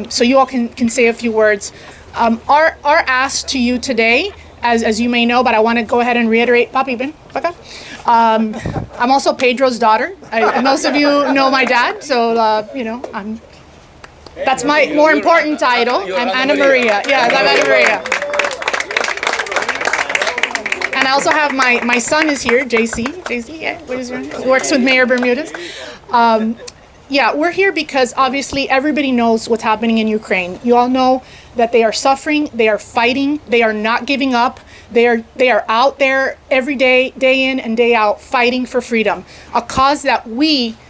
so you all can say a few words. Our ask to you today, as you may know, but I want to go ahead and reiterate, Papi, ven, acá. I'm also Pedro's daughter. Most of you know my dad, so that's my more important title. I'm Ana Maria. Yes, I'm Ana Maria. And I also have my son is here, JC. JC, yeah, what is your name? He works with Mayor Bermudez. Yeah, we're here because obviously everybody knows what's happening in Ukraine. You all know that they are suffering, they are fighting, they are not giving up. They are out there every day, day in and day out, fighting for freedom. A cause that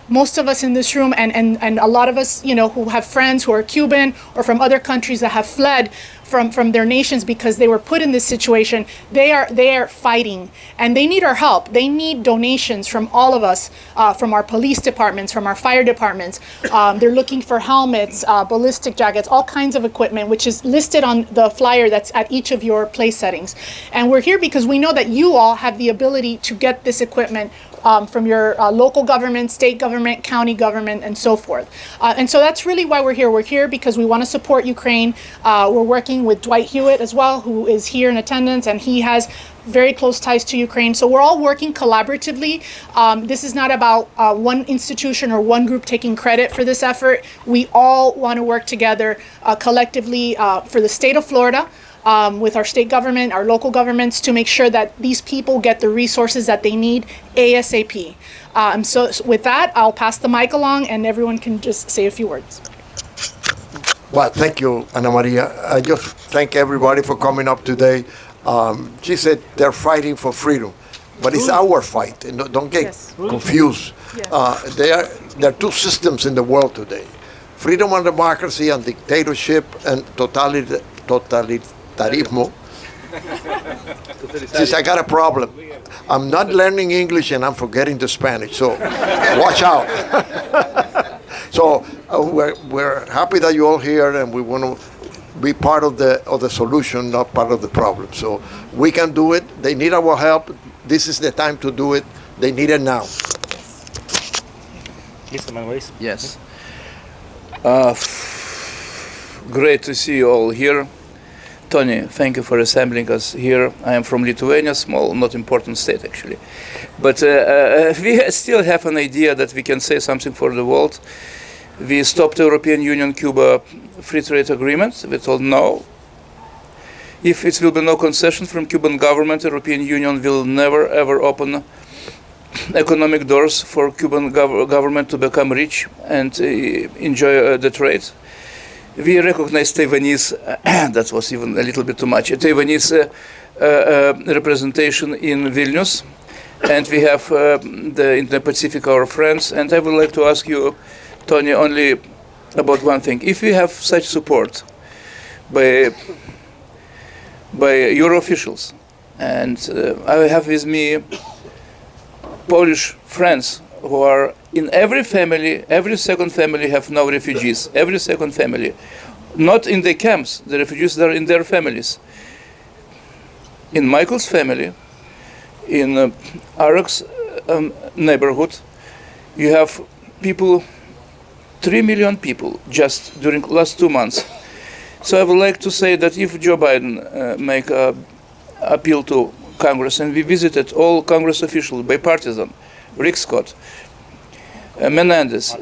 most of us in this room and a lot of us, who have friends who are Cuban or from other countries that have fled from their nations because they were put in this situation, they are fighting and they need our help. They need donations from all of us, from our police departments, from our fire departments. They're looking for helmets, ballistic jackets, all kinds of equipment, which is listed on the flyer that's at each of your place settings. And we're here because we know that you all have the ability to get this equipment from your local government, state government, county government, and so forth. And so that's really why we're here. We're here because we want to support Ukraine. We're working with Dwight Hewitt as well, who is here in attendance, and he has very close ties to Ukraine. So we're all working collaboratively. This is not about one institution or one group taking credit for this effort. We all want to work together collectively for the state of Florida, with our state government, our local governments, to make sure that these people get the resources that they need ASAP. So with that, I'll pass the mic along and everyone can just say a few words. Well, thank you, Ana Maria. I just thank everybody for coming up today. She said they're fighting for freedom, but it's our fight. Don't get confused. Yes. There are two systems in the world today: freedom and democracy, and dictatorship and totalitarismo. Since I got a problem, I'm not learning English and I'm forgetting the Spanish, so watch out. So we're happy that you're all here, and we want to be part of the solution, not part of the problem. So we can do it. They need our help. This is the time to do it. They need it now. Yes. Great to see you all here. Tony, thank you for assembling us here. I am from Lithuania, small, not important state actually. But we still have an idea that we can say something for the world. We stopped the European Union-Cuba free trade agreement. We told no. If it will be no concession from Cuban government, the European Union will never ever open economic doors for Cuban government to become rich and enjoy the trade. We recognize Taiwanese, that was even a little bit too much, Taiwanese representation in Vilnius, and we have in the Pacific our friends, and I would like to ask you, Tony, only about one thing. If we have such support by your officials, and I have with me Polish friends who are in every family, every second family have now refugees, every second family. Not in the camps, the refugees are in their families. In Michael's family, in Arak's neighborhood, you have people, 3 million people just during last 2 months. So I would like to say that if Joe Biden make an appeal to Congress, and we visited all Congress officials, bipartisan, Rick Scott, Menendez,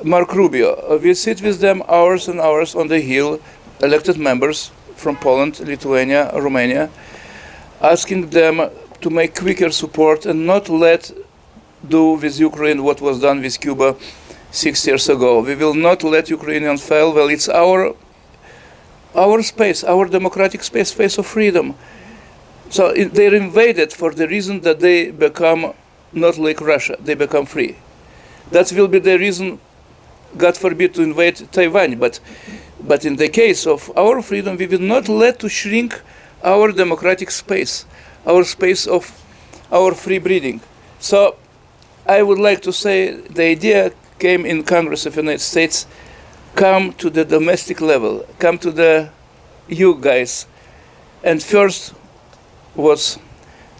Mark Rubio. We sit with them hours and hours on the Hill, elected members from Poland, Lithuania, Romania, asking them to make quicker support and not let do with Ukraine what was done with Cuba 6 years ago. We will not let Ukrainians fail. Well, it's our space, our democratic space of freedom. So they're invaded for the reason that they become not like Russia, they become free. That will be the reason, God forbid, to invade Taiwan. But in the case of our freedom, we will not let to shrink our democratic space, our space of our free breathing. So I would like to say the idea came in Congress of the United States, come to the domestic level, come to the you guys. And first was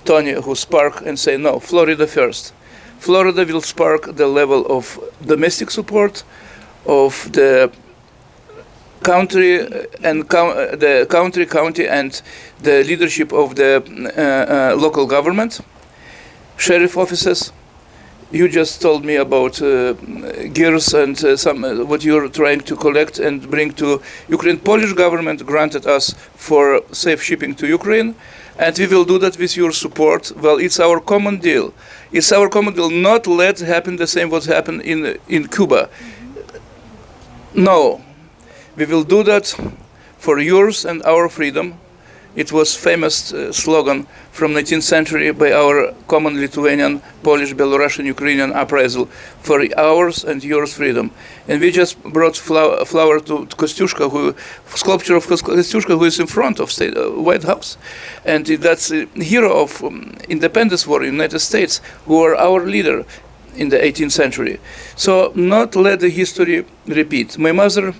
Tony who sparked and say, no, Florida first. Florida will spark the level of domestic support, of the country the county and the leadership of the local government, sheriff offices. You just told me about gears and some what you're trying to collect and bring to Ukraine. Polish government granted us for safe shipping to Ukraine, and we will do that with your support. Well, it's our common deal. It's our common deal. Not let happen the same what happened in Cuba. No, we will do that for yours and our freedom. It was famous slogan from 19th century by our common Lithuanian, Polish, Belarusian, Ukrainian uprising for ours and yours freedom. And we just brought flower to Kostyushka, sculpture of Kostyushka, who is in front of White House. And that's a hero of independence war in the United States, who are our leader in the 18th century. So not let the history repeat. My mother,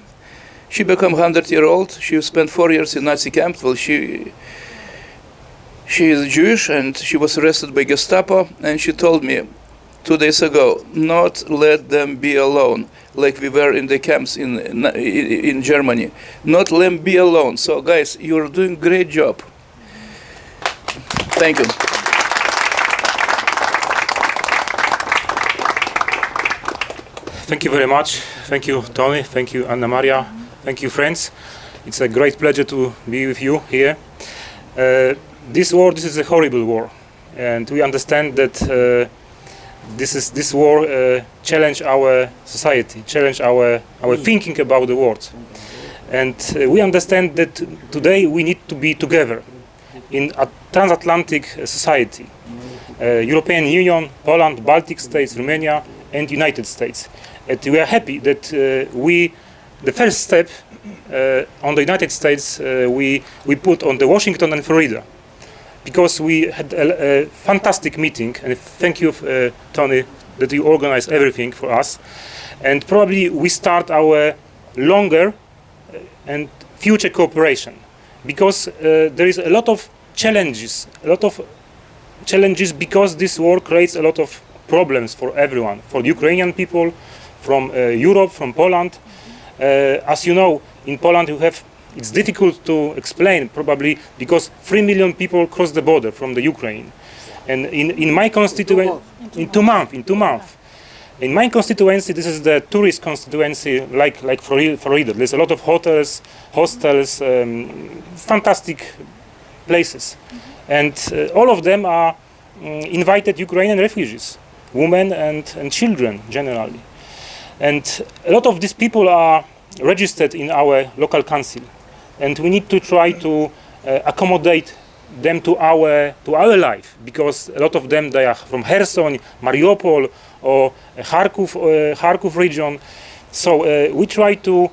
she became 100-year-old. She spent 4 years in Nazi camp. Well, she is Jewish, and she was arrested by Gestapo. And she told me 2 days ago, not let them be alone, like we were in the camps in Germany. Not let them be alone. So, guys, you're doing a great job. Thank you. Thank you very much. Thank you, Tony. Thank you, Anna Maria. Thank you, friends. It's a great pleasure to be with you here. This war, this is a horrible war, and we understand that this war challenge our society, challenge our thinking about the world, and we understand that today we need to be together in a transatlantic society, European Union, Poland, Baltic states, Romania, and United States. And we are happy that the first step on the United States we put on the Washington and Florida, because we had a fantastic meeting, and thank you, Tony, that you organized everything for us. And probably we start our longer and future cooperation, because there is a lot of challenges, because this war creates a lot of problems for everyone, for the Ukrainian people, from Europe, from Poland. As you know, in Poland it's difficult to explain, probably because 3 million people cross the border from the Ukraine. And in my constituency, in 2 months. In my constituency, this is the tourist constituency, like Florida. There's a lot of hotels, hostels, fantastic places. And all of them are invited Ukrainian refugees, women and children generally. And a lot of these people are registered in our local council, and we need to try to accommodate them to our life, because a lot of them, they are from Kherson, Mariupol, or Kharkiv region. So we try to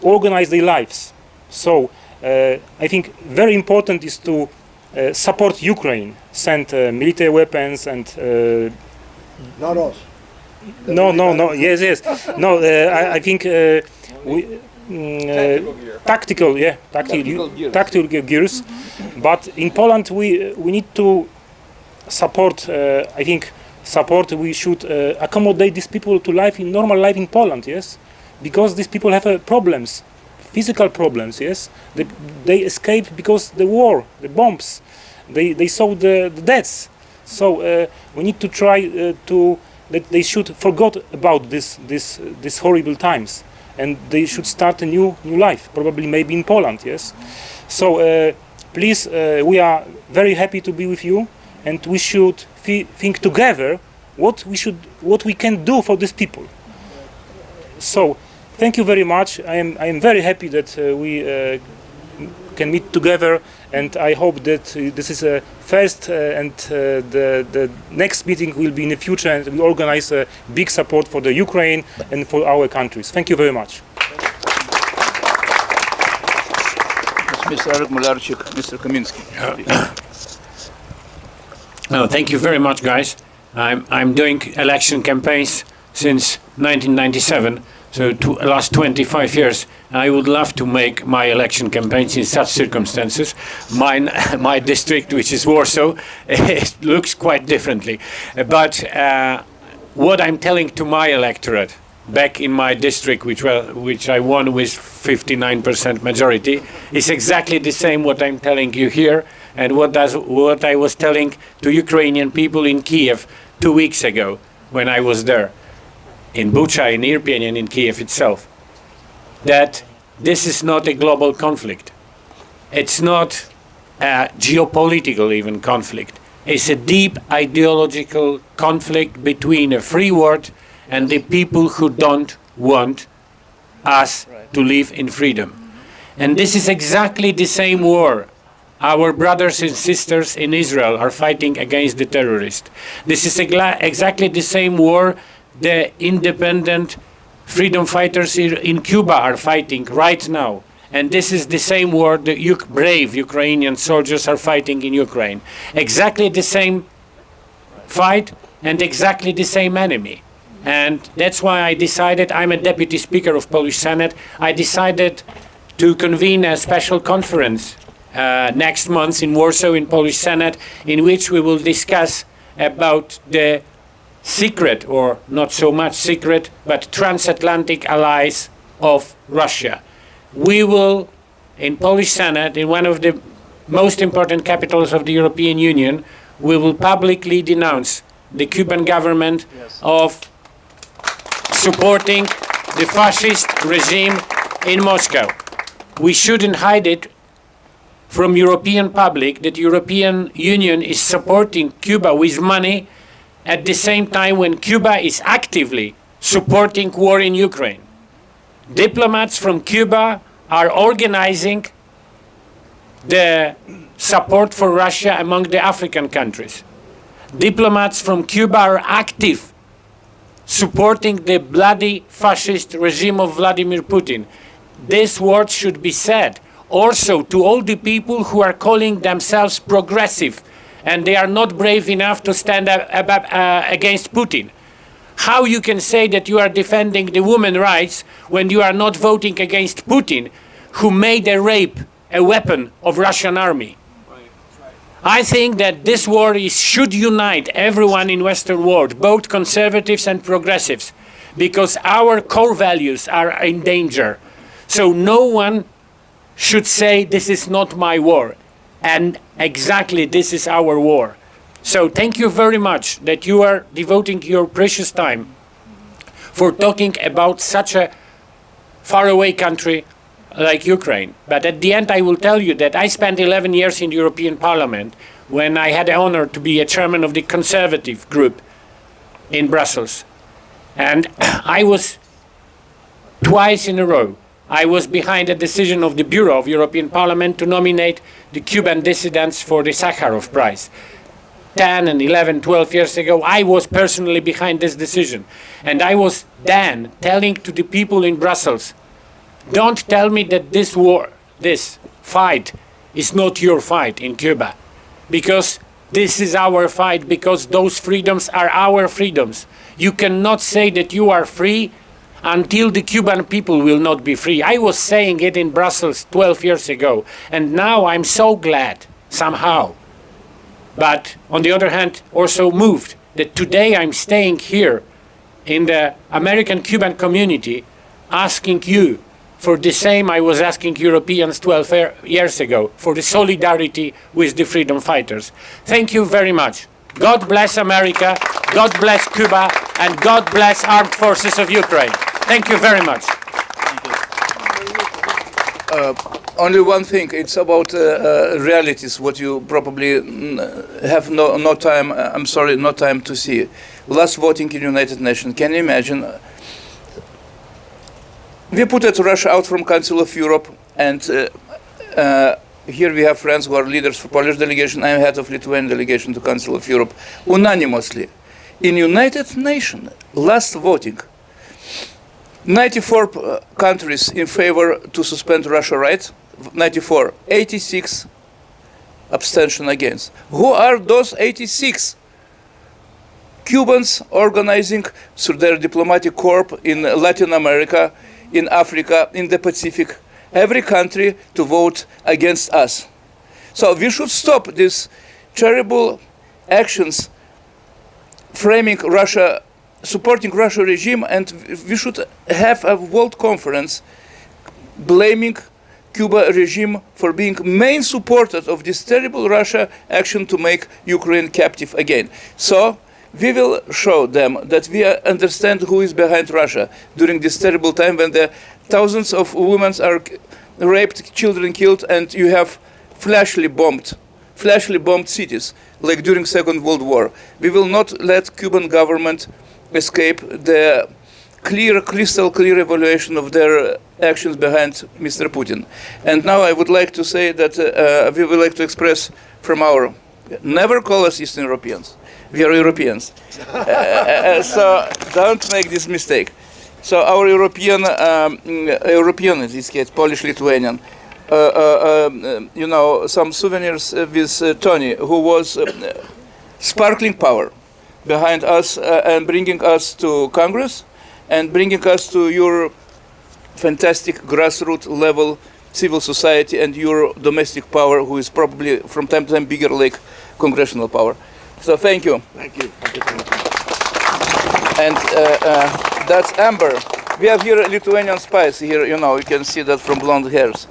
organize their lives. So I think very important is to support Ukraine, send military weapons and Not us. No. Yes. No, I think tactical gears. But in Poland, we need to support. I think we should accommodate these people to normal life in Poland. Yes, because these people have problems, physical problems. Yes, they escape because the war, the bombs. They saw the deaths. So we need to try that they should forget about these horrible times, and they should start a new life, probably maybe in Poland. Yes. So please, we are very happy to be with you, and we should think together what we can do for these people. So thank you very much. I am very happy that we can meet together, and I hope that this is a first and the next meeting will be in the future, and we organize a big support for the Ukraine and for our countries. Thank you very much. Mr. Arek Mularczyk, Mr. Kamiński. No, thank you very much, guys. I'm doing election campaigns since 1997. So last 25 years, I would love to make my election campaigns in such circumstances. My district, which is Warsaw, it looks quite differently. But what I'm telling to my electorate back in my district, which I won with 59% majority, is exactly the same what I'm telling you here and what I was telling to Ukrainian people in Kiev 2 weeks ago when I was there, in Bucha, in Irpin, and in Kiev itself, that this is not a global conflict. It's not a geopolitical even conflict. It's a deep ideological conflict between a free world and the people who don't want us to live in freedom. And this is exactly the same war our brothers and sisters in Israel are fighting against the terrorists. This is exactly the same war the independent freedom fighters in Cuba are fighting right now. And this is the same war the brave Ukrainian soldiers are fighting in Ukraine. Exactly the same fight and exactly the same enemy. And that's why I decided, I'm a deputy speaker of Polish Senate, I decided to convene a special conference next month in Warsaw in Polish Senate, in which we will discuss about the secret, or not so much secret, but transatlantic allies of Russia. We will, in Polish Senate, in one of the most important capitals of the European Union, we will publicly denounce the Cuban government of supporting the fascist regime in Moscow. We shouldn't hide it from European public that European Union is supporting Cuba with money at the same time when Cuba is actively supporting war in Ukraine. Diplomats from Cuba are organizing the support for Russia among the African countries. Diplomats from Cuba are active supporting the bloody fascist regime of Vladimir Putin. This word should be said also to all the people who are calling themselves progressive and they are not brave enough to stand up against Putin. How you can say that you are defending the women's rights when you are not voting against Putin, who made a rape a weapon of Russian army? I think that this war should unite everyone in Western world, both conservatives and progressives, because our core values are in danger. So no one should say this is not my war. And exactly this is our war. So thank you very much that you are devoting your precious time for talking about such a faraway country like Ukraine. But at the end I will tell you that I spent 11 years in the European Parliament when I had the honor to be a chairman of the conservative group in Brussels. And I was twice in a row, I was behind a decision of the Bureau of European Parliament to nominate the Cuban dissidents for the Sakharov Prize. 10 and 11, 12 years ago, I was personally behind this decision. And I was then telling to the people in Brussels, don't tell me that this war, this fight, is not your fight in Cuba. Because this is our fight, because those freedoms are our freedoms. You cannot say that you are free until the Cuban people will not be free. I was saying it in Brussels 12 years ago, and now I'm so glad, somehow. But on the other hand, also moved that today I'm staying here in the American-Cuban community asking you for the same I was asking Europeans 12 years ago, for the solidarity with the freedom fighters. Thank you very much. God bless America, God bless Cuba, and God bless Armed Forces of Ukraine. Thank you very much. Only one thing, it's about realities, what you probably have no time, I'm sorry, no time to see. Last voting in United Nations, can you imagine? We put Russia out from Council of Europe, and here we have friends who are leaders for Polish delegation. I am head of Lithuanian delegation to Council of Europe, unanimously. In United Nations, last voting, 94 countries in favor to suspend Russia rights, 94, 86 abstention against. Who are those 86? Cubans organizing through their diplomatic corps in Latin America, in Africa, in the Pacific, every country to vote against us. So we should stop these terrible actions framing Russia supporting Russia regime, and we should have a world conference blaming Cuba regime for being main supporter of this terrible Russia action to make Ukraine captive again. So we will show them that we understand who is behind Russia during this terrible time when the thousands of women are raped, children killed, and you have flashly bombed cities like during Second World War. We will not let Cuban government escape the crystal clear evaluation of their actions behind Mr. Putin. And now I would like to say that we would like to express from our, never call us Eastern Europeans. We are Europeans. So don't make this mistake. So our European in this case, Polish, Lithuanian, some souvenirs with Tony, who was sparkling power behind us and bringing us to Congress and bringing us to your fantastic grassroots level civil society and your domestic power, who is probably from time to time bigger like congressional power. So thank you. Thank you. And that's Amber. We have here Lithuanian spice here, you can see that from blonde hairs.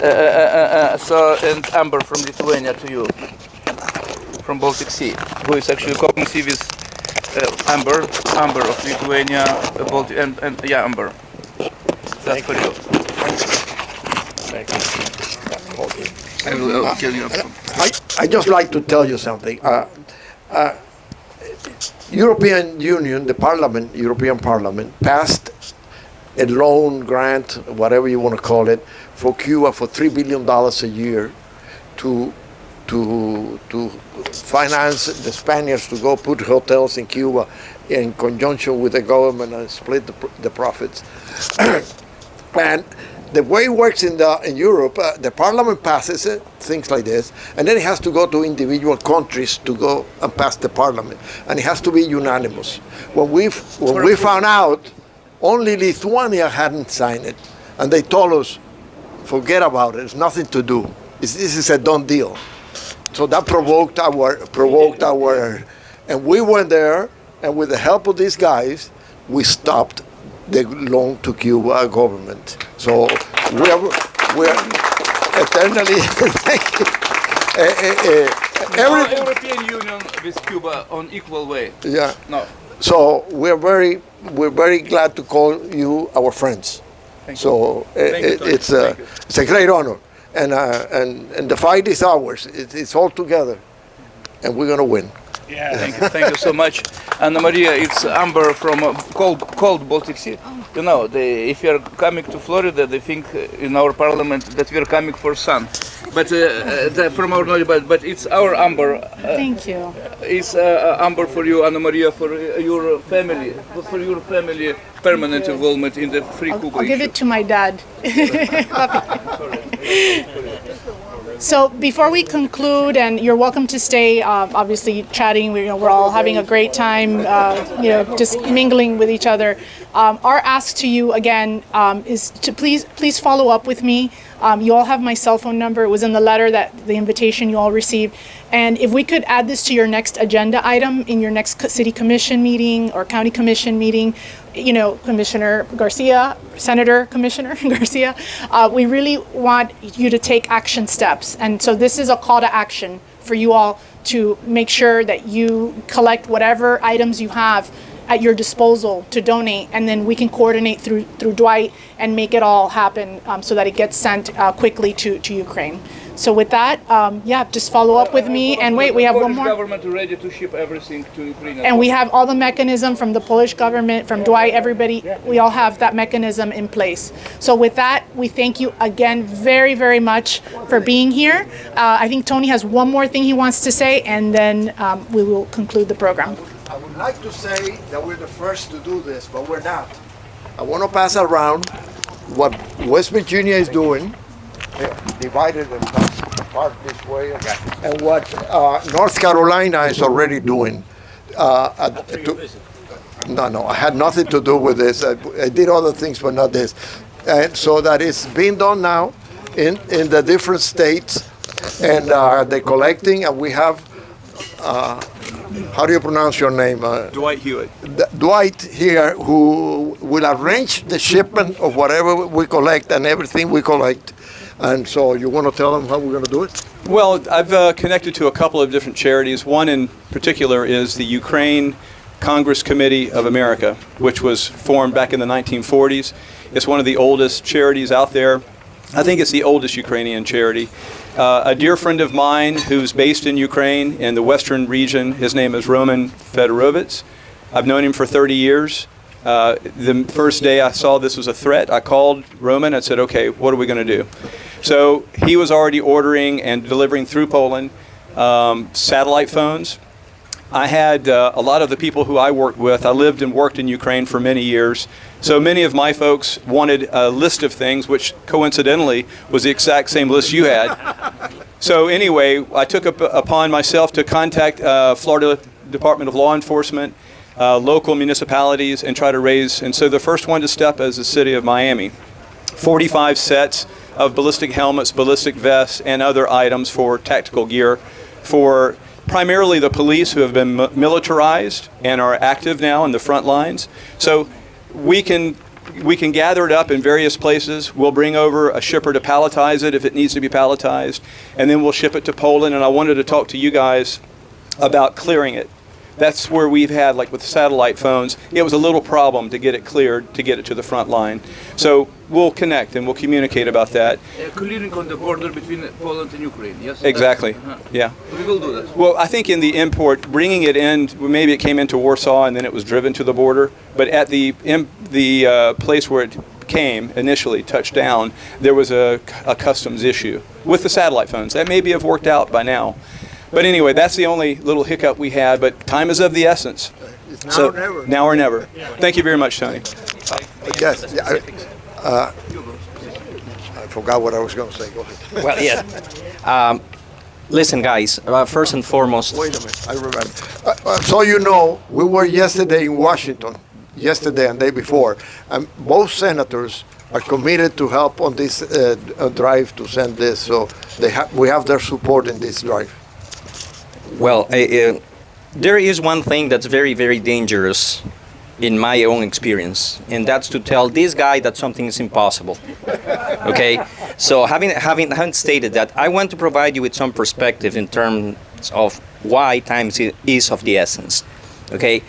And Amber from Lithuania to you, from Baltic Sea, who is actually common sea with Amber of Lithuania, Baltic, and Amber. That's for you. I will kill you. I just like to tell you something. European Union, the Parliament, European Parliament, passed a loan grant, whatever you want to call it, for Cuba for $3 billion a year to finance the Spaniards to go put hotels in Cuba in conjunction with the government and split the profits. And the way it works in Europe, the Parliament passes it, things like this, and then it has to go to individual countries to go and pass the Parliament, and it has to be unanimous. When we found out, only Lithuania hadn't signed it, and they told us, forget about it. It's nothing to do. This is a done deal. So that provoked our, and we went there, and with the help of these guys, we stopped the loan to Cuba government. So we're eternally thank you. European Union with Cuba on equal way. Yeah. No. So we're very glad to call you our friends. Thank so it's a great honor, and the fight is ours. It's all together, and we're gonna win. Yeah, thank you so much, Anna Maria. It's Amber from cold Baltic Sea. If you're coming to Florida, they think in our parliament that we're coming for sun, but from our knowledge, but it's our Amber. Thank you. It's Amber for you, Anna Maria, for your family, permanent involvement in the free Cuba. I'll give it to my dad. So before we conclude, and you're welcome to stay, obviously chatting, we're all having a great time, just mingling with each other. Our ask to you again is to please follow up with me. You all have my cell phone number. It was in the letter, the invitation you all received. And if we could add this to your next agenda item in your next city commission meeting or county commission meeting, Commissioner Garcia, Senator Commissioner Garcia, we really want you to take action steps. And so this is a call to action for you all to make sure that you collect whatever items you have at your disposal to donate, and then we can coordinate through Dwight and make it all happen so that it gets sent quickly to Ukraine. So with that, just follow up with me. And wait, we have one more. The Polish government ready to ship everything to Ukraine. And we have all the mechanism from the Polish government, from Dwight, everybody. We all have that mechanism in place. So with that, we thank you again very, very much for being here. I think Tony has one more thing he wants to say, and then we will conclude the program. I would like to say that we're the first to do this, but we're not. I want to pass around what West Virginia is doing, divided and apart this way, and what North Carolina is already doing. No, I had nothing to do with this. I did other things, but not this. And so that it's being done now in the different states, and they're collecting, and we have how do you pronounce your name? Dwight Hewitt. Dwight here, who will arrange the shipment of whatever we collect and everything we collect. And so you want to tell them how we're going to do it? Well, I've connected to a couple of different charities. One in particular is the Ukraine Congress Committee of America, which was formed back in the 1940s. It's one of the oldest charities out there. I think it's the oldest Ukrainian charity. A dear friend of mine who's based in Ukraine in the western region, his name is Roman Fedorovitz. I've known him for 30 years. The first day I saw this was a threat, I called Roman and said, okay, what are we going to do? So he was already ordering and delivering through Poland satellite phones. I had a lot of the people who I worked with, I lived and worked in Ukraine for many years. So many of my folks wanted a list of things, which coincidentally was the exact same list you had. So anyway, I took upon myself to contact Florida Department of Law Enforcement, local municipalities, and try to raise, and so the first one to step is the city of Miami. 45 sets of ballistic helmets, ballistic vests, and other items for tactical gear for primarily the police who have been militarized and are active now in the front lines. So we can gather it up in various places. We'll bring over a shipper to palletize it if it needs to be palletized, and then we'll ship it to Poland. And I wanted to talk to you guys about clearing it. That's where we've had, like with satellite phones, it was a little problem to get it cleared, to get it to the front line. So we'll connect and we'll communicate about that. Clearing on the border between Poland and Ukraine, yes? Exactly, yeah. We will do that. Well, I think in the import, bringing it in, maybe it came into Warsaw and then it was driven to the border, but at the place where it came initially, touched down, there was a customs issue with the satellite phones. That maybe have worked out by now. But anyway, that's the only little hiccup we had, but time is of the essence. It's now or never. Now or never. Thank you very much, Tony. Yes. I forgot what I was going to say. Go ahead. Well, yeah. Listen, guys, first and foremost. Wait a minute. I remember. So you know, we were yesterday in Washington, yesterday and day before, and both senators are committed to help on this drive to send this. So we have their support in this drive. Well, there is one thing that's very, very dangerous in my own experience, and that's to tell this guy that something is impossible. Okay? So having stated that, I want to provide you with some perspective in terms of why time is of the essence. Okay?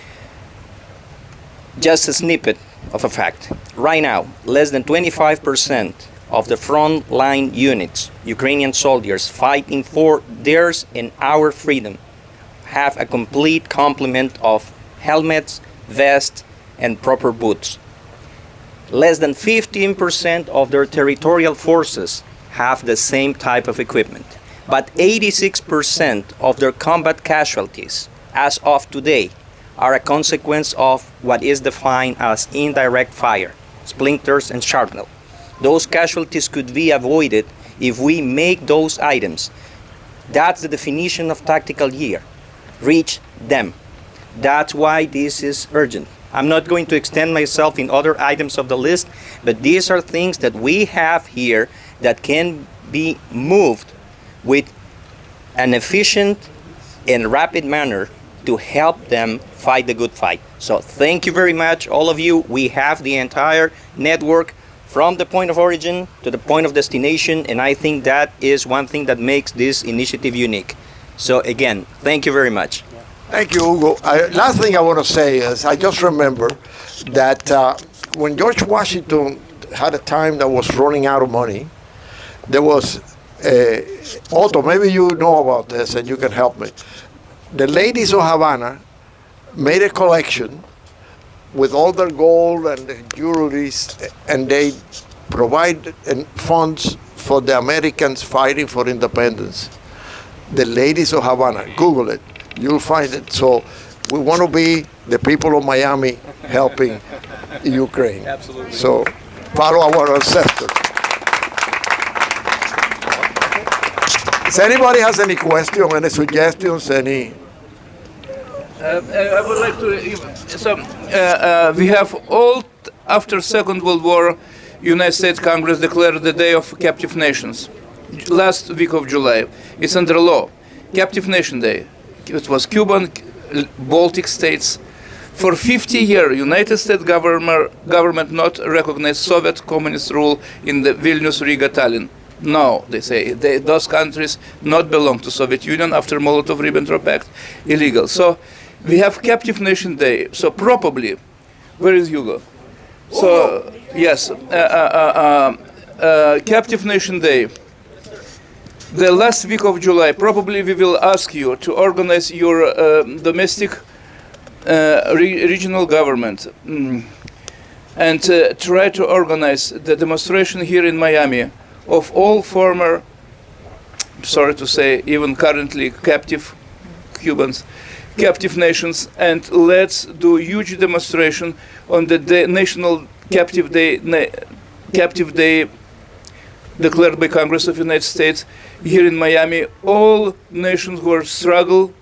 Just a snippet of a fact. Right now, less than 25% of the frontline units, Ukrainian soldiers fighting for theirs and our freedom, have a complete complement of helmets, vests, and proper boots. Less than 15% of their territorial forces have the same type of equipment. But 86% of their combat casualties, as of today, are a consequence of what is defined as indirect fire, splinters, and shrapnel. Those casualties could be avoided if we make those items. That's the definition of tactical gear. Reach them. That's why this is urgent. I'm not going to extend myself in other items of the list, but these are things that we have here that can be moved with an efficient and rapid manner to help them fight the good fight. So thank you very much, all of you. We have the entire network from the point of origin to the point of destination, and I think that is one thing that makes this initiative unique. So again, thank you very much. Thank you, Hugo. Last thing I want to say is I just remember that when George Washington had a time that was running out of money, there was Otto, maybe you know about this and you can help me. The ladies of Havana made a collection with all their gold and the jewelries, and they provide funds for the Americans fighting for independence. The ladies of Havana, Google it, you'll find it. So we want to be the people of Miami helping Ukraine. Absolutely. So follow our ancestors. Does anybody has any question, any suggestions, any? I would like to. We have all after Second World War, United States Congress declared the Day of Captive Nations. Last week of July, it's under law. Captive Nation Day. It was Cuban Baltic states. For 50 years, United States government not recognized Soviet communist rule in the Vilnius, Riga, Tallinn. No, they say those countries not belong to Soviet Union after Molotov-Ribbentrop Pact, illegal. So we have Captive Nation Day. So probably, where is Hugo? So yes, Captive Nation Day. The last week of July, probably we will ask you to organize your domestic regional government and try to organize the demonstration here in Miami of all former, sorry to say, even currently captive Cubans, captive nations, and let's do huge demonstration on the National Captive Day declared by Congress of the United States here in Miami. All nations who are struggle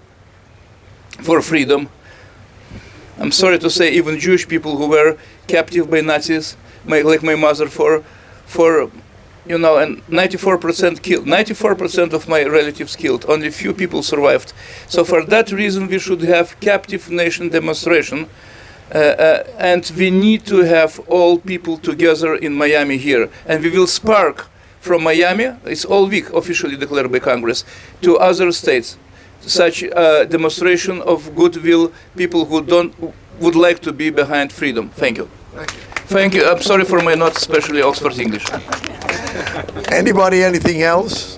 for freedom. I'm sorry to say, even Jewish people who were captive by Nazis, like my mother, for you know, and 94% killed. 94% of my relatives killed. Only few people survived. So for that reason, we should have captive nation demonstration, and we need to have all people together in Miami here, and we will spark from Miami. It's all week officially declared by Congress to other states. Such a demonstration of goodwill, people who would like to be behind freedom. Thank you. Thank you. I'm sorry for my not especially Oxford English. Anybody, anything else?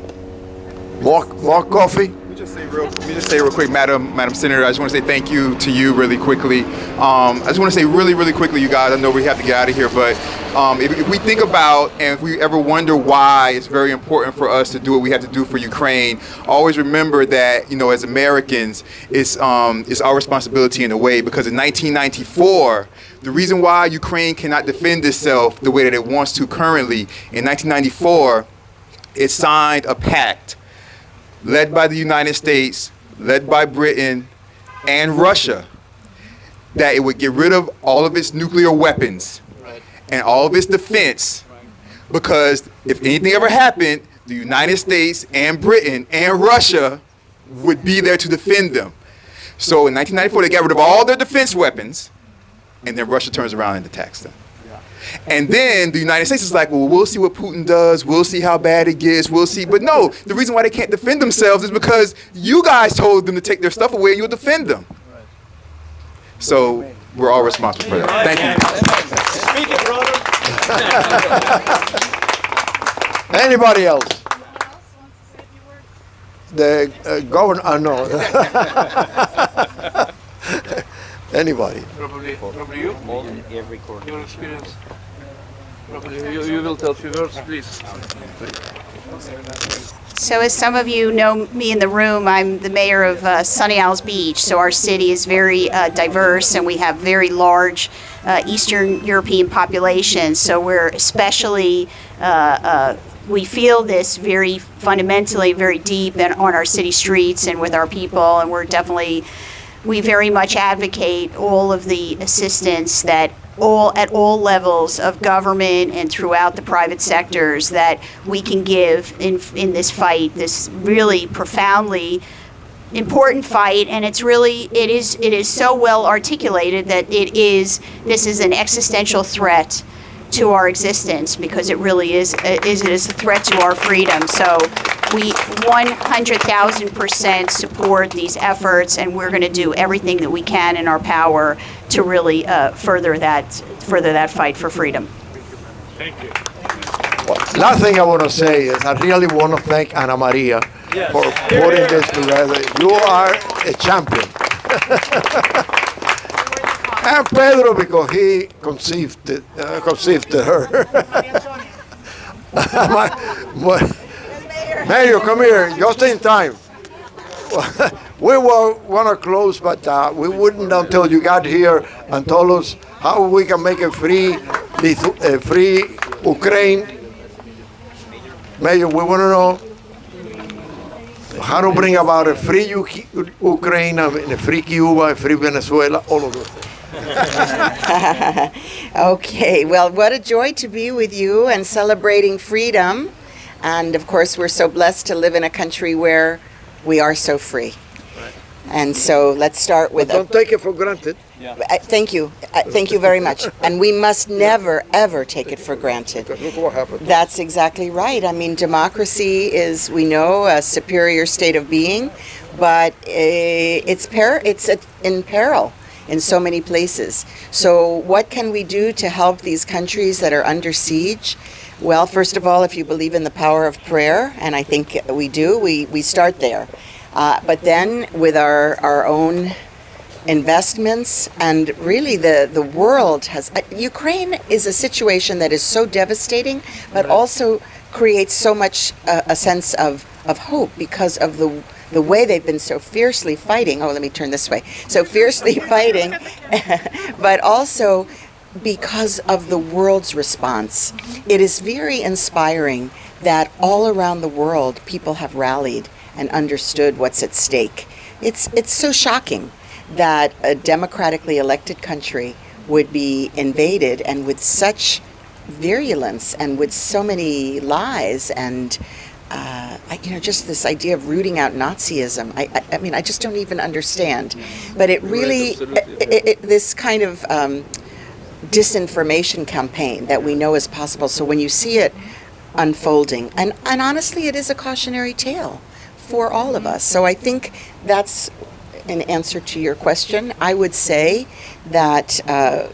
More coffee? Let me just say real quick, Madam Senator, I just want to say thank you to you really quickly. I just want to say really quickly, you guys, I know we have to get out of here, but if we think about, and if we ever wonder why it's very important for us to do what we have to do for Ukraine, always remember that, you know, as Americans, it's our responsibility in a way, because in 1994, the reason why Ukraine cannot defend itself the way that it wants to currently, in 1994, it signed a pact led by the United States, led by Britain and Russia, that it would get rid of all of its nuclear weapons and all of its defense, because if anything ever happened, the United States and Britain and Russia would be there to defend them. So in 1994, they got rid of all their defense weapons, and then Russia turns around and attacks them. And then the United States is like, well, we'll see what Putin does. We'll see how bad it gets. We'll see. But no, the reason why they can't defend themselves is because you guys told them to take their stuff away and you'll defend them. So we're all responsible for that. Thank you. Anybody else? The governor, no. Anybody? Probably you? Your experience. Probably you will tell a few words, please. So as some of you know me in the room, I'm the mayor of Sunny Isles Beach. So our city is very diverse, and we have very large Eastern European populations. So we're especially, we feel this very fundamentally, very deep and on our city streets and with our people. And we very much advocate all of the assistance that at all levels of government and throughout the private sectors that we can give in this fight, this really profoundly important fight. And it is so well articulated that this is an existential threat to our existence, because it really is a threat to our freedom. So we 100,000% support these efforts, and we're going to do everything that we can in our power to really further that fight for freedom. Thank you. Well, last thing I want to say is I really want to thank Ana Maria for putting this together. You are a champion. And Pedro, because he conceived her. Mayor, come here, just in time. We want to close, but we wouldn't until you got here and told us how we can make a free Ukraine. Mayor, we want to know how to bring about a free Ukraine, a free Cuba, a free Venezuela, all of those things. Okay, well, what a joy to be with you and celebrating freedom. And of course, we're so blessed to live in a country where we are so free. And so let's start with Don't take it for granted. Thank you. Thank you very much. And we must never, ever take it for granted. Look what happened. That's exactly right. I mean, democracy is, we know, a superior state of being, but it's in peril in so many places. So what can we do to help these countries that are under siege? Well, first of all, if you believe in the power of prayer, and I think we do, we start there. But then with our own investments, and really the world has, Ukraine is a situation that is so devastating, but also creates so much a sense of hope because of the way they've been so fiercely fighting. Oh, let me turn this way. So fiercely fighting, but also because of the world's response. It is very inspiring that all around the world people have rallied and understood what's at stake. It's so shocking that a democratically elected country would be invaded, and with such virulence and with so many lies and just this idea of rooting out Nazism. I mean, I just don't even understand. But it really, this kind of disinformation campaign that we know is possible. So when you see it unfolding, and honestly, it is a cautionary tale for all of us. So I think that's an answer to your question. I would say that,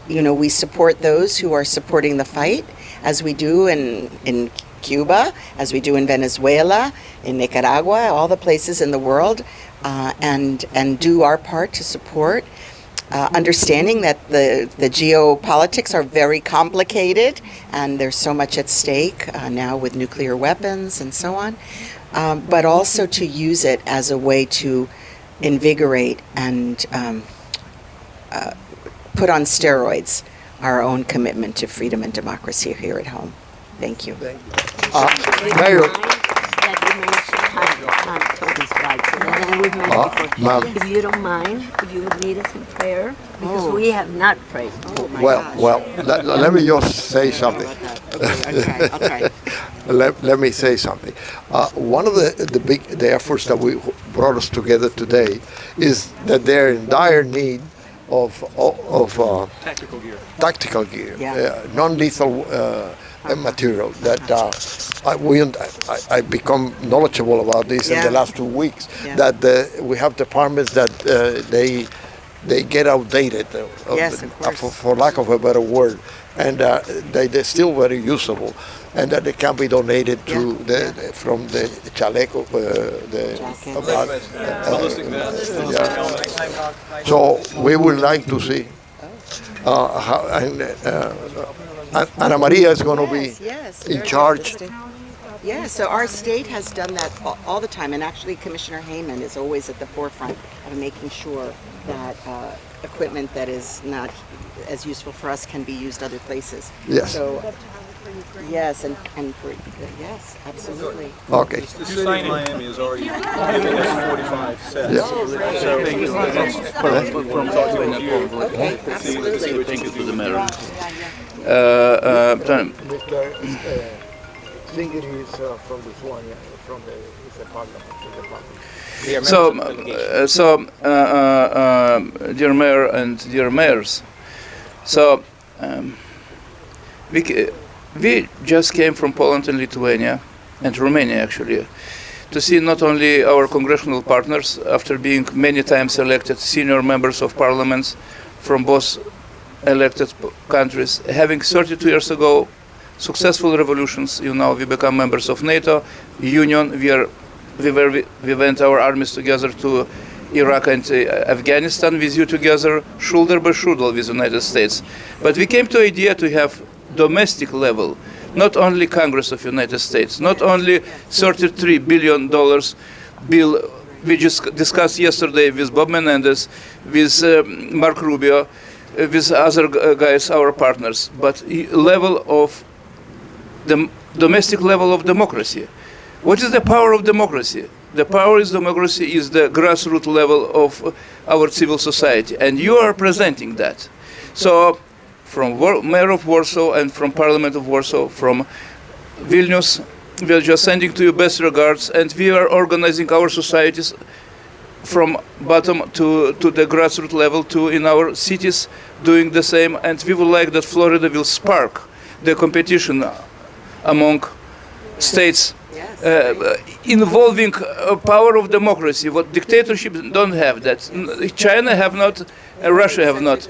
we support those who are supporting the fight, as we do in Cuba, as we do in Venezuela, in Nicaragua, all the places in the world, and do our part to support, understanding that the geopolitics are very complicated and there's so much at stake now with nuclear weapons and so on, but also to use it as a way to invigorate and put on steroids our own commitment to freedom and democracy here at home. Thank you. Mayor. Ma'am. If you don't mind, if you would lead us in prayer, because we have not prayed. Let me just say something. Okay. Let me say something. One of the efforts that we brought us together today is that they're in dire need of tactical gear, non-lethal material that I become knowledgeable about this in the last 2 weeks. That we have departments that they get outdated, for lack of a better word, and they're still very usable, and that they can be donated to from the chaleco, ballistic vests. So we would like to see. Ana Maria is going to be in charge. Yeah, so our state has done that all the time, and actually Commissioner Heyman is always at the forefront of making sure that equipment that is not as useful for us can be used other places. Yes. So, yes, and for, yes, absolutely. Okay. The city in Miami is already 45 sets. Yeah. So from talking with you, Okay, absolutely. Thank you to the mayor. Singer is from Lithuania, from the parliament. Dear Mayor and dear mayors, we just came from Poland and Lithuania and Romania actually to see not only our congressional partners after being many times elected senior members of parliaments from both elected countries, having 32 years ago successful revolutions. We become members of NATO, Union. We went our armies together to Iraq and Afghanistan with you together, shoulder by shoulder with the United States. But we came to the idea to have domestic level, not only Congress of United States, not only $33 billion bill we just discussed yesterday with Bob Menendez, with Mark Rubio, with other guys, our partners, but level of the domestic level of democracy. What is the power of democracy? The power of democracy is the grassroots level of our civil society, and you are presenting that. So, from Mayor of Warsaw and from Parliament of Warsaw, from Vilnius, we are just sending to you best regards, and we are organizing our societies from bottom to the grassroots level to in our cities doing the same, and we would like that Florida will spark the competition among states involving power of democracy. What dictatorships don't have that. China have not, Russia have not.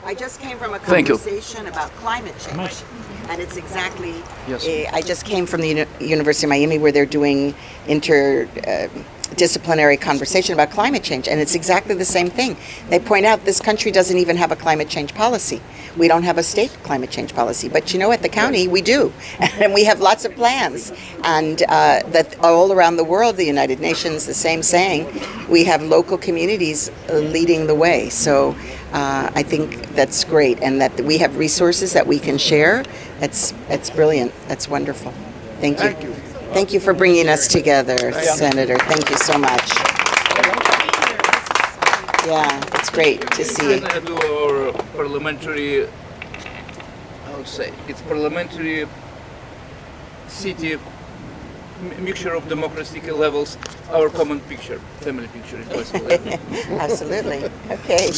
I just came from a Thank you. conversation about climate change, and it's exactly. Yes. I just came from the University of Miami, where they're doing interdisciplinary conversation about climate change, and it's exactly the same thing. They point out this country doesn't even have a climate change policy. We don't have a state climate change policy, but you know, at the county we do, and we have lots of plans. And that all around the world, the United Nations, the same saying, we have local communities leading the way. So I think that's great, and that we have resources that we can share. It's brilliant. That's wonderful. Thank you. Thank you. Thank you for bringing us together, Senator. Thank you so much. Yeah, it's great to see. We can do our parliamentary, I would say, it's parliamentary city mixture of democratic levels, our common picture, family picture, if possible. Absolutely. Okay.